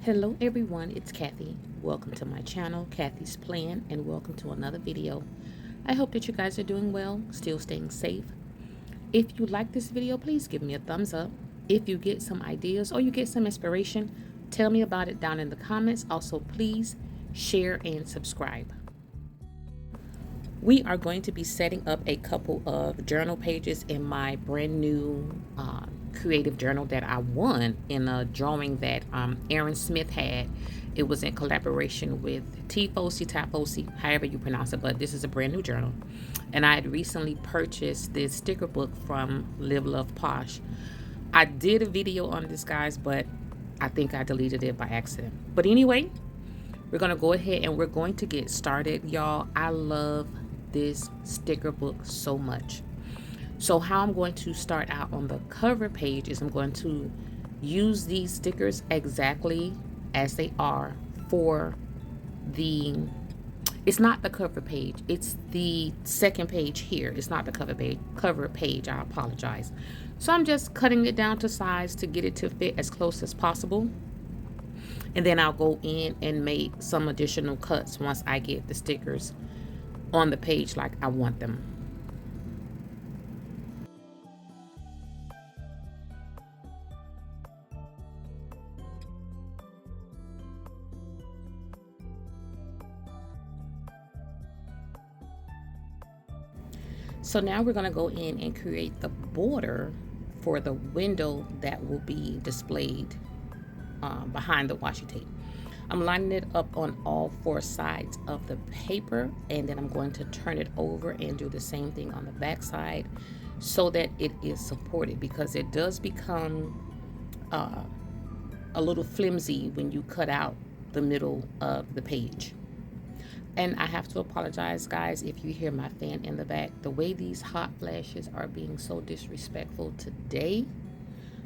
Hello everyone, it's Kathy. Welcome to my channel, Kathy's Plan, and welcome to another video. I hope that you guys are doing well, still staying safe. If you like this video, please give me a thumbs up. If you get some ideas or you get some inspiration, tell me about it down in the comments. Also, please share and subscribe. We are going to be setting up a couple of journal pages in my brand new creative journal that I won in a drawing that Aaron Smith had. It was in collaboration with Tifosi, however you pronounce it, but this is a brand new journal. And I had recently purchased this sticker book from Love Posh. I did a video on this, guys, but I think I deleted it by accident. But anyway, we're going to go ahead and we're going to get started, y'all. I love this sticker book so much. So how I'm going to start out on the cover page is I'm going to use these stickers exactly as they are for it's not the cover page, it's the second page here. It's not the cover page, I apologize. So I'm just cutting it down to size to get it to fit as close as possible. And then I'll go in and make some additional cuts once I get the stickers on the page like I want them. So now we're going to go in and create the border for the window that will be displayed behind the washi tape. I'm lining it up on all four sides of the paper, and then I'm going to turn it over and do the same thing on the back side so that it is supported, because it does become a little flimsy when you cut out the middle of the page. And I have to apologize, guys, if you hear my fan in the back. The way these hot flashes are being so disrespectful today.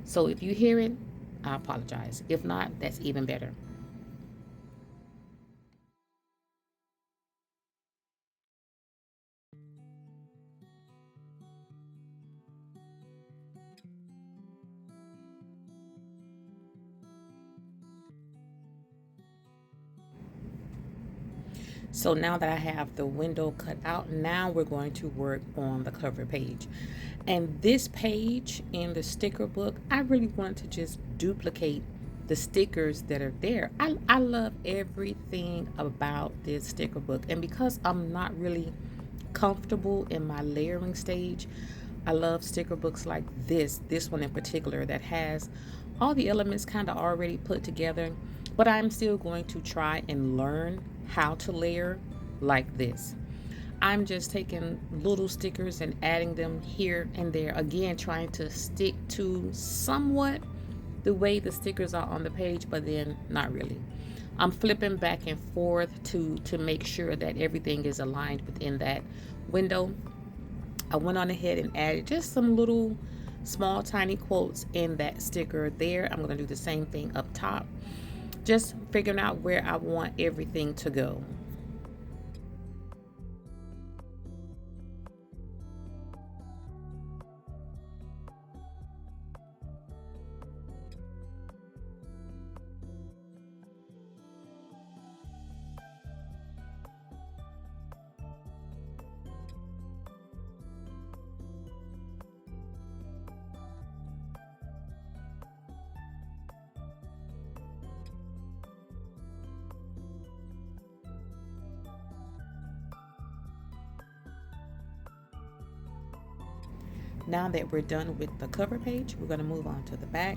So if you hear it, I apologize. If not, that's even better. So now that I have the window cut out, now we're going to work on the cover page. And this page in the sticker book, I really want to just duplicate the stickers that are there. I love everything about this sticker book. And because I'm not really comfortable in my layering stage, I love sticker books like this one in particular that has all the elements kind of already put together, but I'm still going to try and learn how to layer like this. I'm just taking little stickers and adding them here and there, again trying to stick to somewhat the way the stickers are on the page, but then not really. I'm flipping back and forth to make sure that everything is aligned within that window. I went on ahead and added just some little small tiny quotes in that sticker there. I'm going to do the same thing up top, just figuring out where I want everything to go. Now that we're done with the cover page, we're going to move on to the back,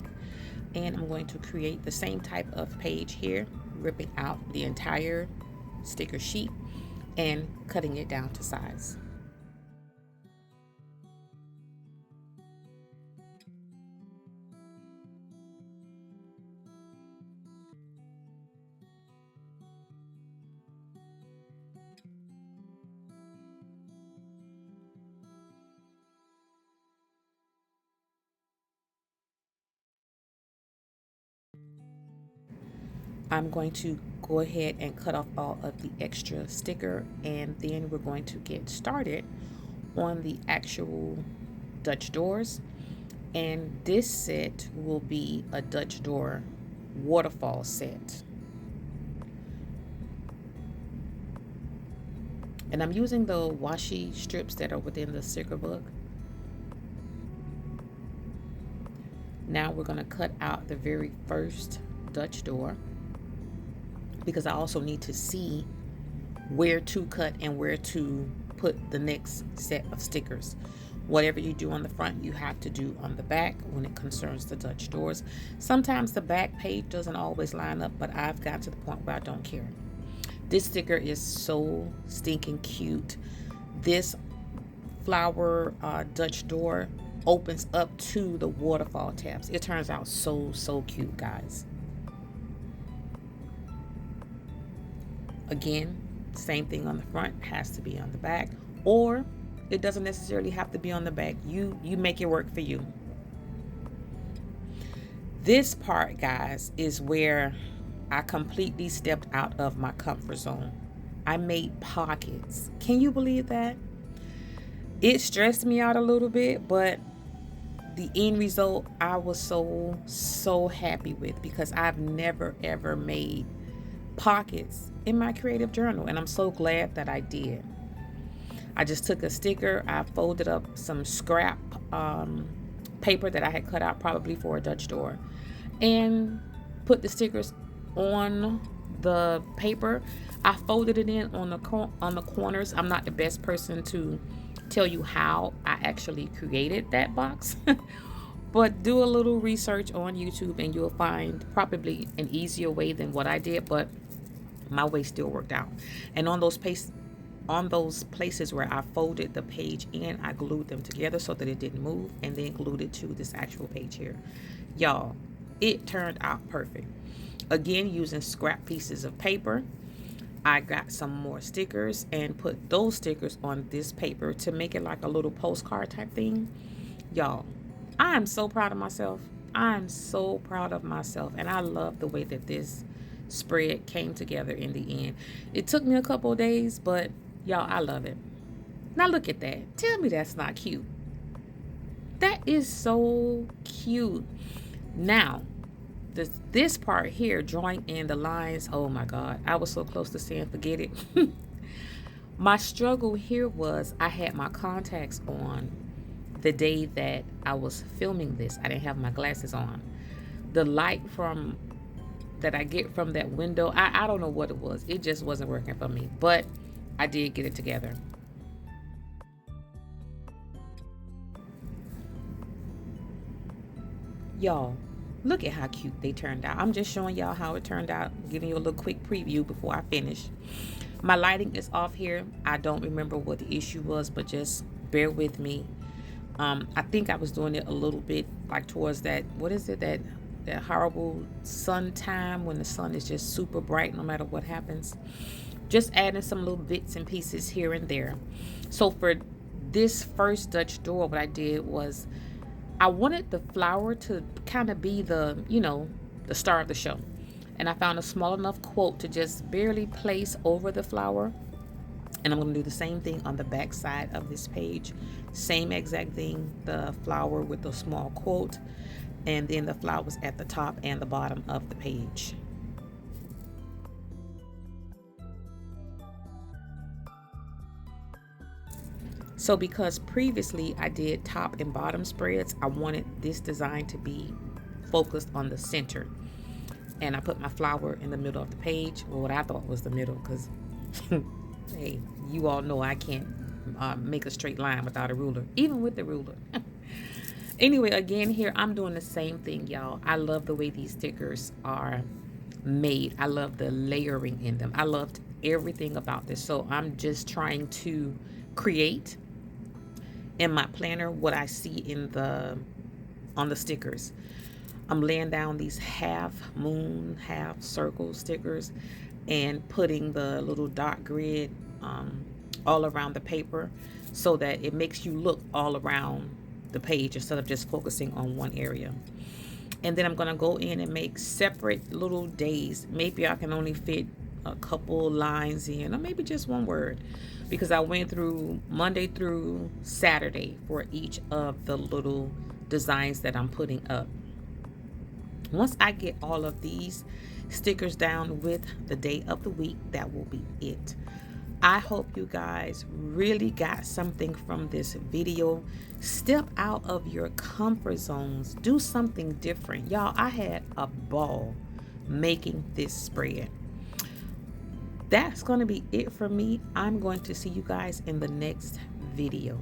and I'm going to create the same type of page here, ripping out the entire sticker sheet and cutting it down to size. I'm going to go ahead and cut off all of the extra sticker, and then we're going to get started on the actual Dutch doors. And this set will be a Dutch door waterfall set. And I'm using the washi strips that are within the sticker book. Now we're going to cut out the very first Dutch door, because I also need to see where to cut and where to put the next set of stickers. Whatever you do on the front, you have to do on the back when it concerns the Dutch doors. Sometimes the back page doesn't always line up, but I've got to the point where I don't care. This sticker is so stinking cute. This flower Dutch door opens up to the waterfall tabs. It turns out so cute, guys. Again, same thing on the front, has to be on the back, or it doesn't necessarily have to be on the back. You make it work for you. This part, guys, is where I completely stepped out of my comfort zone. I made pockets. Can you believe that? It stressed me out a little bit, but the end result I was so happy with, because I've never ever made pockets in my creative journal, and I'm so glad that I did. I just took a sticker, I folded up some scrap paper that I had cut out probably for a Dutch door, and put the stickers on the paper. I folded it in on the corners. I'm not the best person to tell you how I actually created that box, but do a little research on YouTube and you'll find probably an easier way than what I did, but my way still worked out. And on those places where I folded the page in, I glued them together so that it didn't move, and then glued it to this actual page here. Y'all, it turned out perfect. Again, using scrap pieces of paper, I got some more stickers and put those stickers on this paper to make it like a little postcard type thing. Y'all, I am so proud of myself. I'm so proud of myself, and I love the way that this spread came together in the end. It took me a couple of days, but y'all, I love it. Now look at that. Tell me that's not cute. That is so cute. Now, this part here, drawing in the lines, oh my God, I was so close to saying forget it. My struggle here was I had my contacts on the day that I was filming this. I didn't have my glasses on. The light that I get from that window, I don't know what it was. It just wasn't working for me, but I did get it together. Y'all, look at how cute they turned out. I'm just showing y'all how it turned out, giving you a little quick preview before I finish. My lighting is off here. I don't remember what the issue was, but just bear with me. I think I was doing it a little bit like towards that, what is it, that horrible sun time when the sun is just super bright no matter what happens. Just adding some little bits and pieces here and there. So for this first Dutch door, what I did was I wanted the flower to kind of be the, the star of the show. And I found a small enough quote to just barely place over the flower. And I'm going to do the same thing on the back side of this page. Same exact thing, the flower with the small quote, and then the flowers at the top and the bottom of the page. So because previously I did top and bottom spreads, I wanted this design to be focused on the center. And I put my flower in the middle of the page, or what I thought was the middle, because hey, you all know I can't make a straight line without a ruler, even with the ruler. Anyway, again, here I'm doing the same thing, y'all. I love the way these stickers are made. I love the layering in them. I loved everything about this. So I'm just trying to create in my planner what I see on the stickers. I'm laying down these half moon, half circle stickers and putting the little dot grid all around the paper so that it makes you look all around the page instead of just focusing on one area. And then I'm going to go in and make separate little days. Maybe I can only fit a couple lines in, or maybe just one word, because I went through Monday through Saturday for each of the little designs that I'm putting up. Once I get all of these stickers down with the day of the week, that will be it. I hope you guys really got something from this video. Step out of your comfort zones. Do something different. Y'all, I had a ball making this spread. That's going to be it for me. I'm going to see you guys in the next video.